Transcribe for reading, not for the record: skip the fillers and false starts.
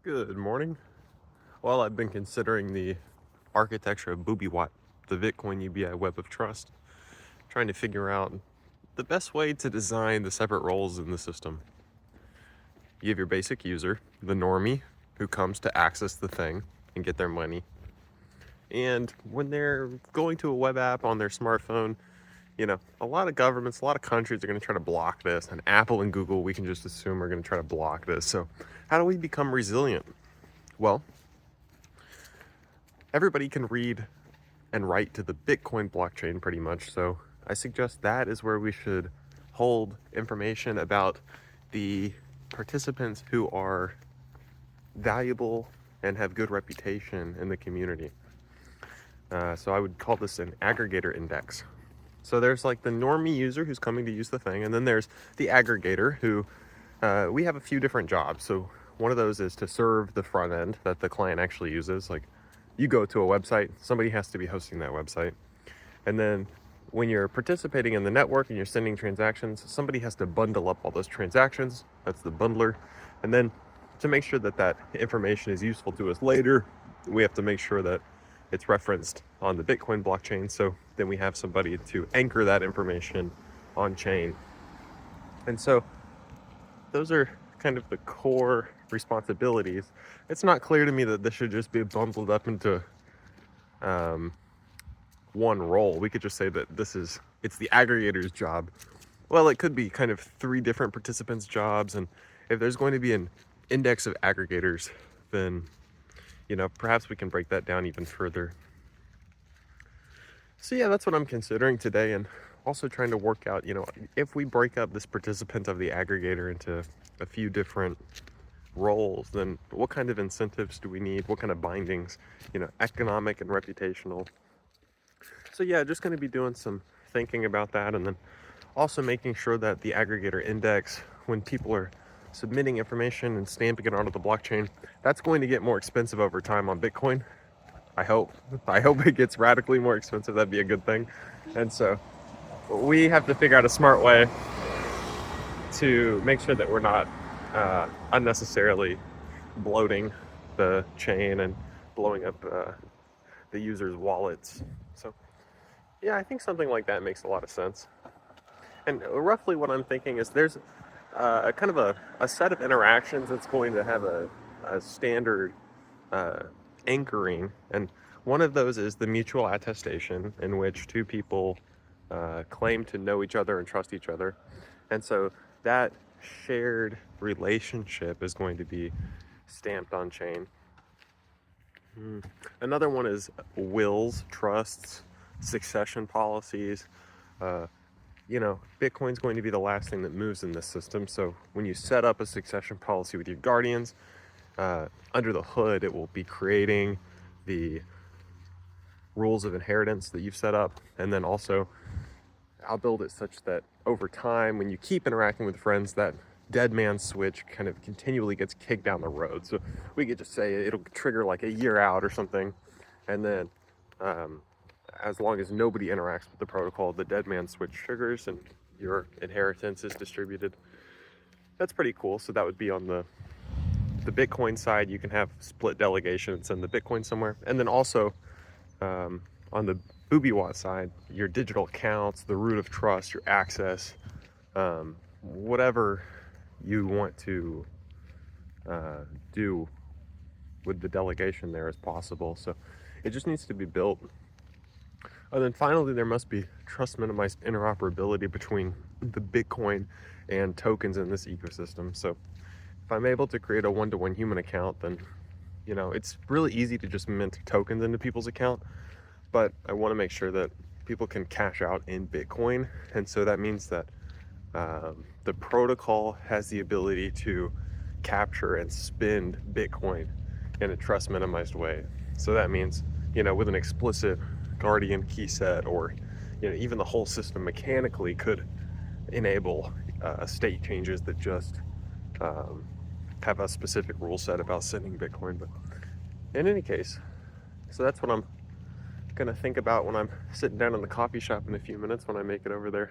Good morning. Well, I've been considering the architecture of BUBI, the Bitcoin UBI Web of Trust, trying to figure out the best way to design the separate roles in the system. You have your basic user, the normie, who comes to access the thing and get their money. And when they're going to a web app on their smartphone, a lot of governments, a lot of countries are going to try to block this, and Apple and Google, we can just assume, are going to try to block this. So, how do we become resilient? Well, everybody can read and write to the Bitcoin blockchain pretty much. So I suggest that is where we should hold information about the participants who are valuable and have good reputation in the community. So I would call this an aggregator index. So there's like the normie user who's coming to use the thing, and then there's the aggregator who we have a few different jobs. So one of those is to serve the front end that the client actually uses. Like you go to a website, somebody has to be hosting that website. And then when you're participating in the network and you're sending transactions, somebody has to bundle up all those transactions. That's the bundler. And then to make sure that that information is useful to us later, we have to make sure that it's referenced on the Bitcoin blockchain. So then we have somebody to anchor that information on chain. And so those are kind of the core responsibilities. It's not clear to me that this should just be bundled up into one role. We could just say that it's the aggregator's job. Well, it could be kind of three different participants' jobs, and if there's going to be an index of aggregators, then perhaps we can break that down even further. So yeah, that's what I'm considering today, and also trying to work out, if we break up this participant of the aggregator into a few different roles, then what kind of incentives do we need? What kind of bindings, economic and reputational? So yeah, just going to be doing some thinking about that, and then also making sure that the aggregator index, when people are submitting information and stamping it onto the blockchain, that's going to get more expensive over time on Bitcoin. I hope it gets radically more expensive. That'd be a good thing. And so we have to figure out a smart way to make sure that we're not unnecessarily bloating the chain and blowing up the users' wallets. So yeah, I think something like that makes a lot of sense. And roughly what I'm thinking is there's kind of a set of interactions that's going to have a standard anchoring. And one of those is the mutual attestation, in which two people claim to know each other and trust each other. And so that shared relationship is going to be stamped on chain. Another one is wills, trusts, succession policies. Bitcoin's going to be the last thing that moves in this system. So when you set up a succession policy with your guardians, under the hood, it will be creating the rules of inheritance that you've set up. And then also, I'll build it such that over time, when you keep interacting with friends, that dead man switch kind of continually gets kicked down the road. So we could just say it'll trigger like a year out or something. And then as long as nobody interacts with the protocol, the dead man switch triggers and your inheritance is distributed. That's pretty cool. So that would be on the Bitcoin side. You can have split delegation and send the Bitcoin somewhere. And then also on the BUBI side, your digital accounts, the root of trust, your access, whatever you want to do with the delegation there is possible. So it just needs to be built. And then finally, there must be trust minimized interoperability between the Bitcoin and tokens in this ecosystem. So if I'm able to create a one-to-one human account, then it's really easy to just mint tokens into people's account, but I want to make sure that people can cash out in Bitcoin. And so that means that the protocol has the ability to capture and spend Bitcoin in a trust minimized way. So that means, with an explicit guardian key set, or even the whole system mechanically could enable state changes that just have a specific rule set about sending Bitcoin. But in any case, so that's what I'm gonna think about when I'm sitting down in the coffee shop in a few minutes when I make it over there.